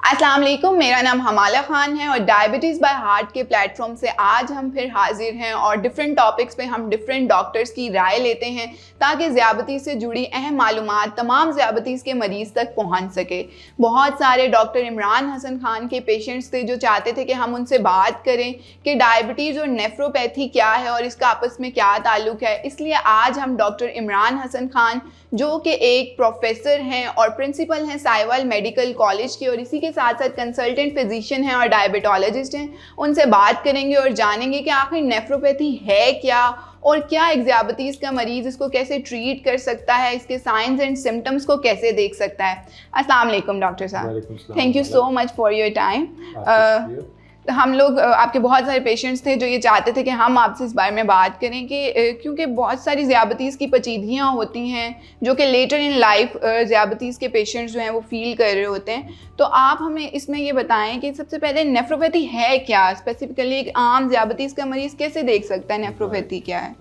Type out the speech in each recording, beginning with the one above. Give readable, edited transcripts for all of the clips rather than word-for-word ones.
अस्सलाम वालेकुम, मेरा नाम हमाला ख़ान है और डायबिटीज़ बाय हार्ट के प्लेटफॉर्म से आज हम फिर हाजिर हैं और डिफरेंट टॉपिक्स पे हम डिफरेंट डॉक्टर्स की राय लेते हैं ताकि ज़ियादती से जुड़ी अहम मालूमात तमाम ज़ियादतीज़ के मरीज़ तक पहुंच सके। बहुत सारे डॉक्टर इमरान हसन खान के पेशेंट्स थे जो चाहते थे कि हम उनसे बात करें कि डायबिटीज़ और नेफ्रोपैथी क्या है और इसका आपस में क्या ताल्लुक़ है। इसलिए आज हम डॉक्टर इमरान हसन खान जो कि एक प्रोफेसर हैं और प्रिंसिपल हैं साहिवाल मेडिकल कॉलेज के और इसी के साथ साथ कंसल्टेंट फिजिशियन हैं और डायबिटोलॉजिस्ट हैं, उनसे बात करेंगे और जानेंगे कि आखिर नेफ्रोपैथी है क्या और क्या एक ज़ियादतीज़ का मरीज़ इसको कैसे ट्रीट कर सकता है, इसके साइंस एंड सिम्टम्स को कैसे देख सकता है। अस्सलाम वालेकुम डॉक्टर साहब, thank you so much for your time. हम लोग आपके बहुत सारे पेशेंट्स थे जो ये चाहते थे कि हम आपसे इस बारे में बात करें कि क्योंकि बहुत सारी ज़ियादतीज़ की पेचीदगियाँ होती हैं जो कि लेटर इन लाइफ ज़ियादतीज़ के पेशेंट्स जो हैं वो फील कर रहे होते हैं। तो आप हमें इसमें ये बताएं कि सबसे पहले नेफ्रोपैथी है क्या, स्पेसिफिकली एक आम ज़ियादतीज़ का मरीज़ कैसे देख सकता है नेफ्रोपैथी क्या है।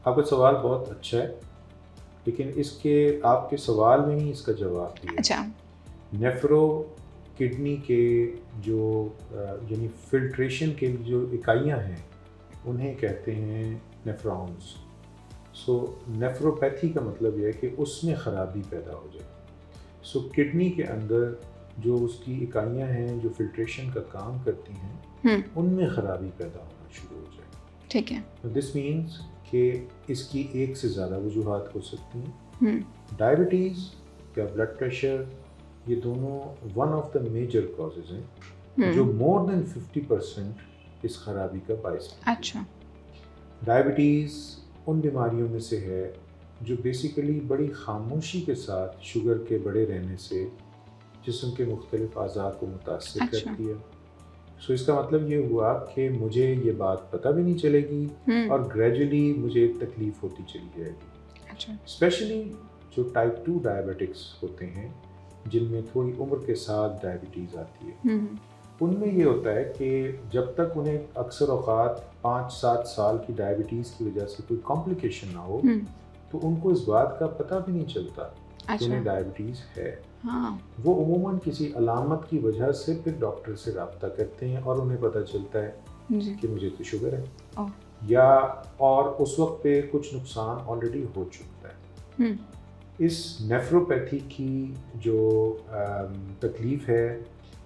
आपका सवाल बहुत अच्छा है, लेकिन इसके आपके सवाल में ही इसका जवाब दिया। अच्छा, नेफ्रो किडनी के जो यानी फिल्ट्रेशन के जो इकाइयाँ हैं उन्हें कहते हैं नेफ्रॉन्स। सो नेफ्रोपैथी का मतलब यह है कि उसमें ख़राबी पैदा हो जाए। सो किडनी के अंदर जो उसकी इकाइयाँ हैं जो फिल्ट्रेशन का काम करती हैं उनमें ख़राबी पैदा होना शुरू हो जाए। ठीक है। दिस मीन्स कि इसकी एक से ज़्यादा वजूहात हो सकती हैं। डायबिटीज़ या ब्लड प्रेशर, ये दोनों one of the major causes हैं जो मोर देन 50% इस खराबी का बायस है। अच्छा, डायबिटीज़ उन बीमारियों में से है जो बेसिकली बड़ी खामोशी के साथ शुगर के बढ़े रहने से जिस्म के मुख्तलिफ अज़ा को मुतासिर करती है। सो इसका मतलब ये हुआ कि मुझे ये बात पता भी नहीं चलेगी और ग्रेजुअली मुझे तकलीफ़ होती चली जाएगी। अच्छा, स्पेशली जो टाइप 2 डायबिटिक्स होते हैं जिनमें थोड़ी उम्र के साथ डायबिटीज़ आती है, उनमें ये होता है कि जब तक उन्हें अक्सर औक़ात 5-7 साल की डायबिटीज़ की वजह से कोई कॉम्प्लिकेशन ना हो तो उनको इस बात का पता भी नहीं चलता कि उन्हें डायबिटीज़ है। वो उमूमन किसी अलामत की वजह से फिर डॉक्टर से रब्ता करते हैं और उन्हें पता चलता है कि मुझे तो शुगर है या और उस वक्त पे कुछ नुकसान ऑलरेडी हो चुका है। इस नेफ्रोपैथी की जो तकलीफ़ है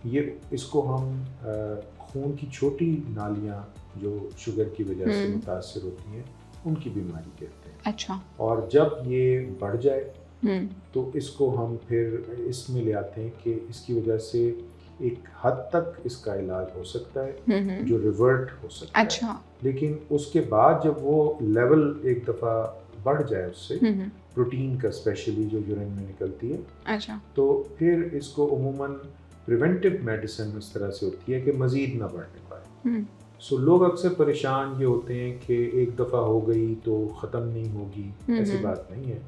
ये इसको हम खून की छोटी नालियाँ जो शुगर की वजह से मुतासर होती हैं उनकी बीमारी कहते हैं। अच्छा, और जब ये बढ़ जाए तो इसको हम फिर इसमें ले आते हैं कि इसकी वजह से एक हद तक इसका इलाज हो सकता है जो रिवर्ट हो सकता है। लेकिन उसके बाद जब वो लेवल एक दफ़ा बढ़ जाए उससे प्रोटीन का स्पेशली जो यूरिन में निकलती है, अच्छा, तो फिर इसको उमूमन प्रिवेंटिव मेडिसिन इस तरह से होती है कि मज़ीद ना बढ़ने पाए। सो लोग अक्सर परेशान ये होते हैं कि एक दफ़ा हो गई तो ख़त्म नहीं होगी, ऐसी बात नहीं है।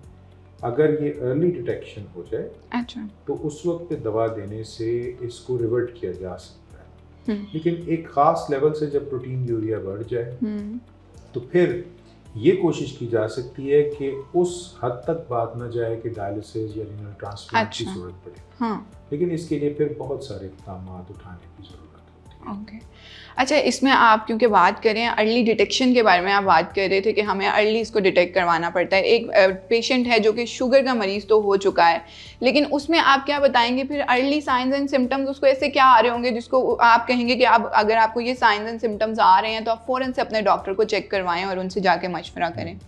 अगर ये अर्ली डिटेक्शन हो जाए अच्छा, तो उस वक्त पे दवा देने से इसको रिवर्ट किया जा सकता है। लेकिन एक ख़ास लेवल से जब प्रोटीन यूरिया बढ़ जाए तो फिर ये कोशिश की जा सकती है कि उस हद तक बात ना जाए कि डायलिसिस या रीनल ट्रांसप्लांट की ज़रूरत पड़े। लेकिन इसके लिए फिर बहुत सारे इक़दाम उठाने की ज़रूरत होती है। अच्छा, इसमें आप क्योंकि बात करें अर्ली डिटेक्शन के बारे में, आप बात कर रहे थे कि हमें अर्ली इसको डिटेक्ट करवाना पड़ता है। एक पेशेंट है जो कि शुगर का मरीज़ तो हो चुका है, लेकिन उसमें आप क्या बताएंगे फिर अर्ली साइंस एंड सिम्टम्स उसको ऐसे क्या आ रहे होंगे जिसको आप कहेंगे कि आप अगर आपको ये साइंस एंड सिम्टम्स आ रहे हैं तो आप फ़ौरन से अपने डॉक्टर को चेक करवाएं और उनसे जाके मशवरा करें।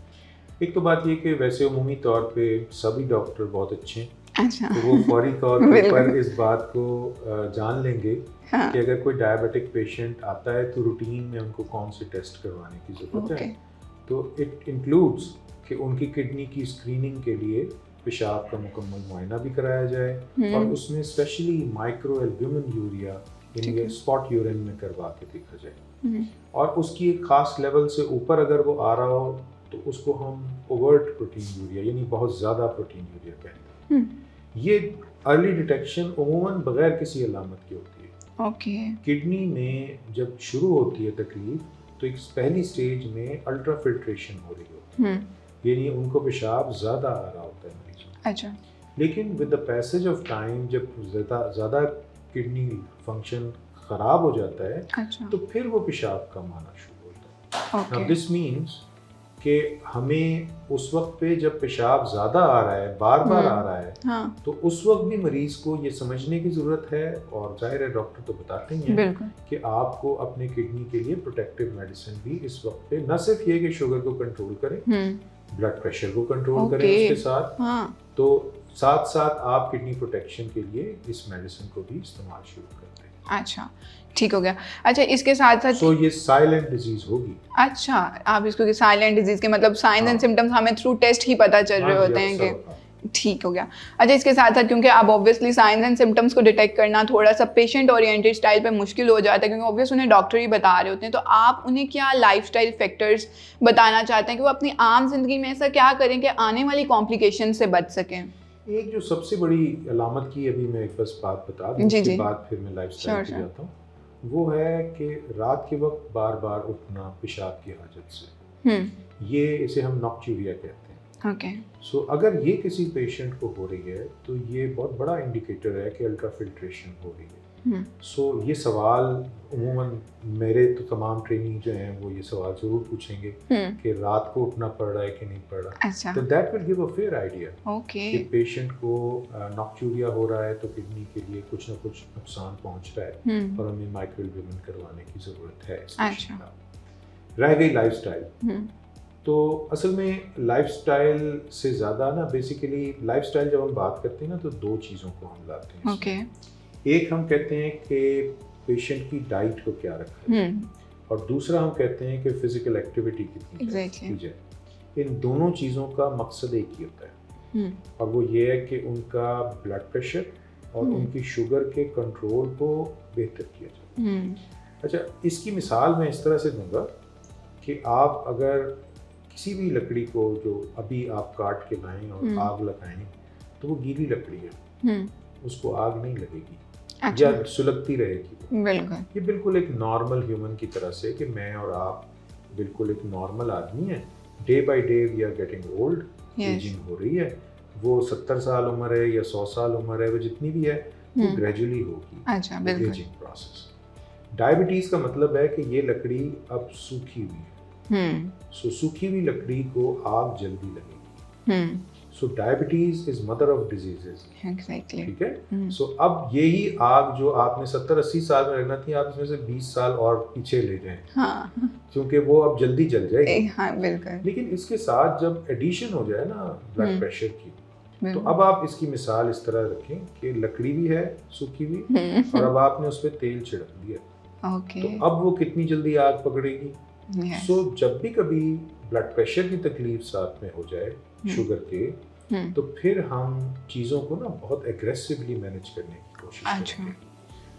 एक तो बात ये कि वैसे उमूमी तौर पर सभी डॉक्टर बहुत अच्छे हैं। अच्छा, तो वो फौरी तौर पर इस बात को जान लेंगे कि अगर कोई डायबिटिक पेशेंट आता है तो रूटीन में उनको कौन से टेस्ट करवाने की ज़रूरत है। तो इट इंक्लूड्स कि उनकी किडनी की स्क्रीनिंग के लिए पेशाब का मुकम्मल मुआयना भी कराया जाए और उसमें स्पेशली माइक्रो एल्ब्यूमिन यूरिया यानी स्पॉट यूरिन में करवा के देखा जाए। और उसकी एक ख़ास लेवल से ऊपर अगर वो आ रहा हो तो उसको हम ओवर्ट प्रोटीन यूरिया यानी बहुत ज़्यादा प्रोटीन यूरिया कहते हैं। ये अर्ली डिटेक्शन उमूमन बगैर किसी अलामत की होती है। किडनी में जब शुरू होती है तकलीफ तो एक पहली स्टेज में अल्ट्रा फिल्ट्रेशन हो रही होती है, यानी उनको पेशाब ज़्यादा आ रहा होता है मरीजों। अच्छा, लेकिन with the passage of time जब ज़्यादा किडनी फंक्शन ख़राब हो जाता है अच्छा, तो फिर वो पेशाब कम आना शुरू होता है। ओके, Now this means कि हमें उस वक्त पे जब पेशाब ज़्यादा आ रहा है, बार बार आ रहा है, हाँ, तो उस वक्त भी मरीज़ को ये समझने की ज़रूरत है, और जाहिर है डॉक्टर तो बताते ही हैं बिल्कुल, कि आपको अपने किडनी के लिए प्रोटेक्टिव मेडिसिन भी इस वक्त पे न सिर्फ ये कि शुगर को कंट्रोल करें, ब्लड प्रेशर को कंट्रोल करें ओके, उसके साथ, हाँ, तो साथ साथ आप किडनी प्रोटेक्शन के लिए इस मेडिसिन को भी इस्तेमाल शुरू करते हैं। अच्छा, ठीक हो गया। अच्छा, इसके साथ साथ सो ये साइलेंट डिजीज होगी। अच्छा, आप इसको साइलेंट डिजीज के मतलब साइंस एंड सिम्टम्स हमें थ्रू टेस्ट ही पता चल रहे होते हैं कि ठीक हो गया। अच्छा, इसके साथ साथ क्योंकि आप ऑब्वियसली साइंस एंड सिम्टम्स को डिटेक्ट करना थोड़ा सा पेशेंट ओरिएंटेड स्टाइल पे मुश्किल हो जाता है, क्योंकि ऑब्वियस उन्हें डॉक्टर ही बता रहे होते हैं, तो आप उन्हें क्या लाइफस्टाइल फैक्टर्स बताना चाहते हैं कि वो अपनी आम जिंदगी में ऐसा क्या करें कि आने वाली कॉम्प्लिकेशन से बच सकें? एक जो सबसे बड़ी अलामत की अभी मैं एक बस बात बता दूं, जी, उसके जी। बाद फिर मैं लाइफस्टाइल पे Sure. जाता हूँ, वो है कि रात के वक्त बार बार उठना पेशाब की हाजत से, ये इसे हम नॉक्चूरिया कहते हैं। ओके, सो अगर ये किसी पेशेंट को हो रही है तो ये बहुत बड़ा इंडिकेटर है कि अल्ट्रा फिल्ट्रेशन हो रही है। सो ये सवाल उमूमन मेरे तो तमाम ट्रेनिंग जो हैं वो ये सवाल ज़रूर पूछेंगे कि रात को उठना पड़ रहा है कि नहीं पड़ रहा। अच्छा, तो that will give a fair idea okay, कि पेशेंट को नॉक्चूरिया हो रहा है तो किडनी के लिए कुछ ना कुछ नुकसान पहुंच रहा है और हमें माइक्रोएल्ब्यूमिन करवाने की ज़रूरत है इस पेशेंट अच्छा। का। रह गई लाइफस्टाइल, तो असल में लाइफस्टाइल से ज़्यादा ना, बेसिकली लाइफस्टाइल जब हम बात करते हैं ना तो दो चीज़ों को हम लाते हैं ओके, इसमें। एक हम कहते हैं कि पेशेंट की डाइट को क्या रखा है, और दूसरा हम कहते हैं कि फिजिकल एक्टिविटी कितनी Exactly. की जाए। इन दोनों चीज़ों का मकसद एक ही होता है, और वो ये है कि उनका ब्लड प्रेशर और उनकी शुगर के कंट्रोल को बेहतर किया जाए। अच्छा, इसकी मिसाल मैं इस तरह से दूंगा कि आप अगर किसी भी लकड़ी को जो अभी आप काट के लाएं और आग लगाएं, तो वो गीली लकड़ी है, उसको आग नहीं लगेगी, अच्छा, या सुलगती रहेगी वो। बिल्कुल, ये बिल्कुल एक नॉर्मल ह्यूमन की तरह से कि मैं और आप बिल्कुल एक नॉर्मल आदमी है, day by day we are getting old, ageing हो रही है, वो 70 साल उम्र है या 100 साल उम्र है, वो जितनी भी है वो ग्रेजुअली होगी। अच्छा, बिल्कुल, एजिंग प्रोसेस। डायबिटीज़ का मतलब है कि ये लकड़ी अब सूखी हुई है, सो सूखी हुई लकड़ी को आग जल्दी लगेगी। So diabetes is mother of diseases, exactly, ठीक है। सो अब यही आग जो आपने 70-80 साल में रखना थी, आप इसमें से 20 साल और पीछे ले जाएं, हाँ, क्योंकि वो अब जल्दी जल जाएगी। हाँ, बिल्कुल, लेकिन इसके साथ जब एडिशन हो जाए ना ब्लड प्रेशर की, तो बिल्कुल, अब आप इसकी मिसाल इस तरह रखें कि लकड़ी भी है सूखी हुई, और अब आपने उस पर तेल छिड़क दिया, ओके, तो अब वो कितनी जल्दी आग पकड़ेगी। सो जब भी कभी ब्लड प्रेशर की तकलीफ साथ में हो जाए शुगर के, तो फिर हम चीज़ों को ना बहुत एग्रेसिवली मैनेज करने की कोशिश करेंगे।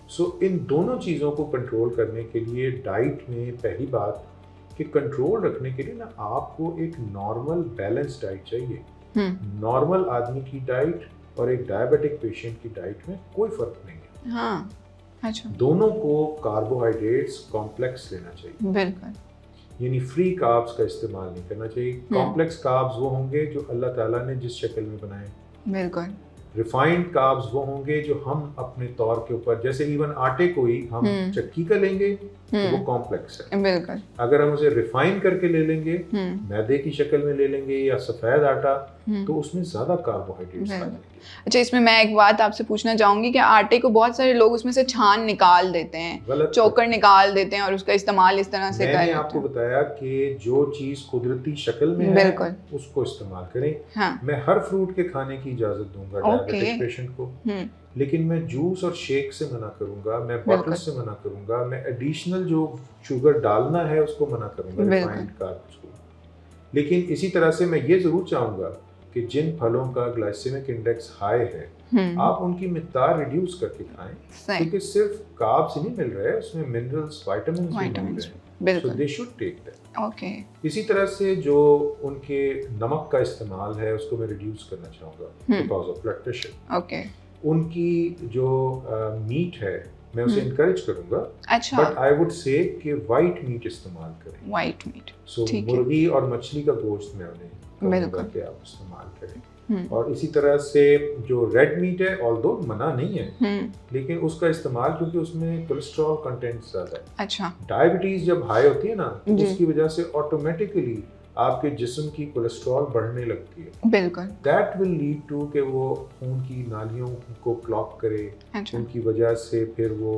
सो इन दोनों चीज़ों को कंट्रोल करने के लिए डाइट में पहली बात कि कंट्रोल रखने के लिए ना आपको एक नॉर्मल बैलेंस डाइट चाहिए। नॉर्मल आदमी की डाइट और एक डायबिटिक पेशेंट की डाइट में कोई फ़र्क नहीं है। हाँ, अच्छा, दोनों को कार्बोहाइड्रेट्स कॉम्प्लेक्स लेना चाहिए, बिल्कुल, यानी फ्री कार्ब्स का इस्तेमाल नहीं करना चाहिए। कॉम्प्लेक्स कार्ब्स वो होंगे जो अल्लाह ताला ने जिस शक्ल में बनाए, बिल्कुल, रिफाइंड कार्ब्स वो होंगे जो हम अपने तौर के ऊपर, जैसे इवन आटे को ही हम चक्की का लेंगे तो वो कॉम्प्लेक्स है, बिल्कुल, अगर हम उसे रिफाइन करके ले लेंगे, मैदे की शक्ल में ले लेंगे या सफ़ेद आटा, तो उसमें ज़्यादा कार्बोहाइड्रेट्स आ जाएंगे। अच्छा, इसमें मैं एक बात आपसे पूछना चाहूँगी कि आटे को बहुत सारे लोग उसमें से छान निकाल देते हैं, चोकर निकाल देते हैं और उसका इस्तेमाल इस तरह से मैंने आपको बताया कि जो चीज़ कुदरती शक्ल में है उसको इस्तेमाल करें। हाँ, मैं हर फ्रूट के खाने की इजाज़त दूंगा डायबिटिक पेशेंट को, लेकिन मैं जूस और शेक से मना करूंगा, मैं बॉटल्स से मना करूंगा, मैं एडिशनल जो शुगर डालना है उसको मना करूंगा, रिफाइंड कार्ब्स को। लेकिन इसी तरह से मैं ये ज़रूर चाहूँगा कि जिन फलों का ग्लाइसेमिक इंडेक्स हाई है आप उनकी मिकदार रिड्यूस करके खाएं, क्योंकि सिर्फ कार्ब्स ही नहीं मिल रहे हैं, उसमें मिनरल्स, विटामिन्स भी मिल रहे हैं, so they should take that. Okay, इसी तरह से जो उनके नमक का इस्तेमाल है उसको मैं रिड्यूस करना चाहूँगा because of blood pressure. Okay, उनकी जो मीट है मैं उसे इनकरेज करूंगा, अच्छा, बट आई वुड से कि वाइट मीट इस्तेमाल करें, वाइट मीट, सो मुर्गी और मछली का गोश्त मैं उन्हें कहूँगा कि आप इस्तेमाल करें। और इसी तरह से जो रेड मीट है ऑल्दो मना नहीं है, लेकिन उसका इस्तेमाल क्योंकि उसमें कोलेस्ट्रॉल कंटेंट ज़्यादा है। अच्छा। डायबिटीज़ जब हाई होती है ना तो उसकी वजह से ऑटोमेटिकली आपके जिस्म की कोलेस्ट्रॉल बढ़ने लगती है। बिल्कुल। दैट विल लीड टू कि वो खून की नालियों को क्लॉग करे। अच्छा। उनकी वजह से फिर वो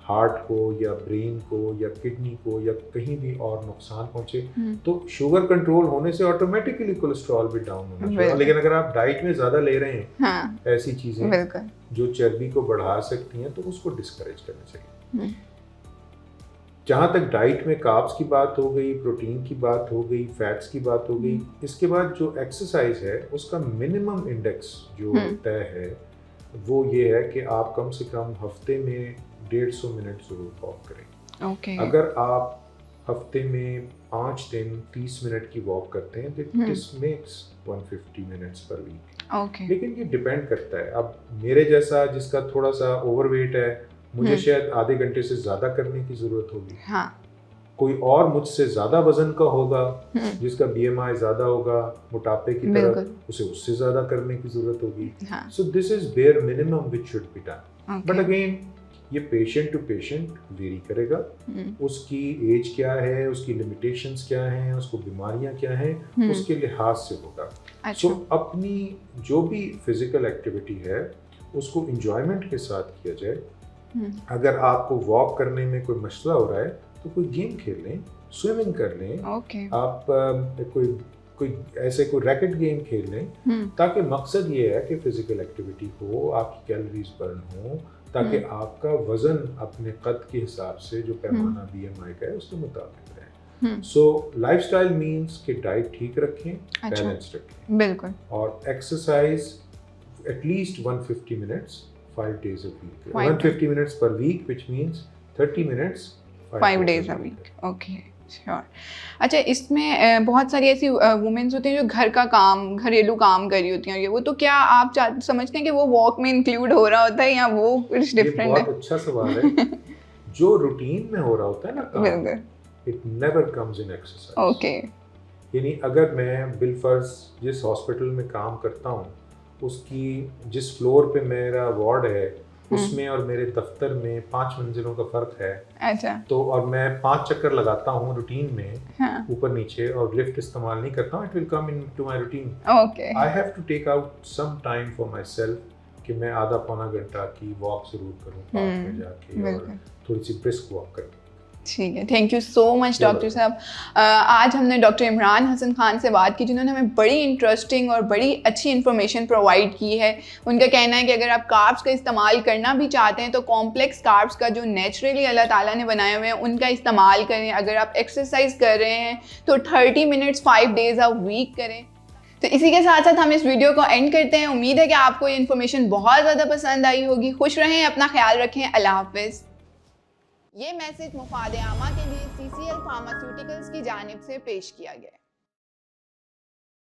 हार्ट को या ब्रेन को या किडनी को या कहीं भी और नुकसान पहुंचे। तो शुगर कंट्रोल होने से ऑटोमेटिकली कोलेस्ट्रॉल भी डाउन होना चाहिए। लेकिन अगर आप डाइट में ज़्यादा ले रहे हैं हाँ, ऐसी चीज़ें जो चर्बी को बढ़ा सकती हैं तो उसको डिस्करेज करना चाहिए। जहाँ तक डाइट में कार्ब्स की बात हो गई, प्रोटीन की बात हो गई, फैट्स की बात हो गई, इसके बाद जो एक्सरसाइज है उसका मिनिमम इंडेक्स जो तय है वो ये है कि आप कम से कम हफ्ते में 150 मिनट जरूर वॉक करें। अगर आप हफ्ते में 5 दिन 30 मिनट की वॉक करते हैं तो this makes 150 minutes per week. लेकिन ये डिपेंड करता है। अब मेरे जैसा जिसका थोड़ा सा ओवरवेट है, मुझे शायद आधे घंटे से ज़्यादा करने की ज़रूरत होगी। हाँ। कोई और मुझसे ज़्यादा वजन का होगा, जिसका BMI ज़्यादा होगा, मोटापे की तरफ, उसे उससे ज़्यादा करने की ज़रूरत होगी। So this is bare minimum which should be done. But again ये पेशेंट टू पेशेंट वेरी करेगा। उसकी एज क्या है, उसकी लिमिटेशंस क्या हैं, उसको बीमारियां क्या हैं, उसके लिहाज से होगा। सो अपनी जो भी फिजिकल एक्टिविटी है उसको इंजॉयमेंट के साथ किया जाए। अगर आपको वॉक करने में कोई मसला हो रहा है तो कोई गेम खेल लें, स्विमिंग कर लें, आप कोई ऐसे कोई रैकेट गेम खेल लें, ताकि मकसद ये है कि फिजिकल एक्टिविटी हो, आपकी कैलोरीज बर्न हो, ताकि आपका वजन अपने कद के हिसाब से जो पैमाना BMI का है उसके मुताबिक रहे। सो लाइफस्टाइल मीन्स कि डाइट ठीक रखें, बैलेंस रखें, बिल्कुल, और exercise at least 150 minutes 5 days a week, 150 minutes per week, which means 30 minutes 5 days a week. Okay, sure. अच्छा, इसमें बहुत सारी ऐसी वुमेन्स होती हैं जो घर का काम, घरेलू काम कर रही होती हैं, वो तो क्या आप समझते हैं कि वो वॉक में इंक्लूड हो रहा होता है या वो कुछ डिफरेंट है? बहुत अच्छा सवाल है। जो रूटीन में हो रहा होता है ना काम, it never comes in exercise. Okay. यानी अगर मैं बिलफर्ज जिस हॉस्पिटल में काम करता हूँ उसकी जिस फ्लोर पे मेरा वार्ड है उसमें और मेरे दफ्तर में 5 मंजिलों का फर्क है। अच्छा। तो और मैं 5 चक्कर लगाता हूँ रूटीन में, हाँ, ऊपर नीचे, और लिफ्ट इस्तेमाल नहीं करता हूँ। It will come into my routine. I have to take out some time for myself कि मैं आधा पौना घंटा की वॉक जरूर करूँ पार्क में जाके और थोड़ी सी ब्रिस्क वॉक करूँ। ठीक है, thank you so much doctor साहब। आज हमने डॉक्टर इमरान हसन खान से बात की जिन्होंने हमें बड़ी इंटरेस्टिंग और बड़ी अच्छी इन्फॉर्मेशन प्रोवाइड की है। उनका कहना है कि अगर आप कार्ब्स का इस्तेमाल करना भी चाहते हैं तो कॉम्प्लेक्स कार्ब्स का जो नेचुरली अल्लाह ताला ने बनाए हुए हैं उनका इस्तेमाल करें। अगर आप एक्सरसाइज कर रहे हैं तो 30 मिनट्स 5 days a week करें। तो इसी के साथ साथ हम इस वीडियो को एंड करते हैं। उम्मीद है कि आपको ये इन्फॉर्मेशन बहुत ज़्यादा पसंद आई होगी। खुश रहें, अपना ख्याल रखें, अल्लाह हाफिज़। ये मैसेज मुफाद आमा के लिए CCL फार्मास्यूटिकल्स की जानिब से पेश किया गया है।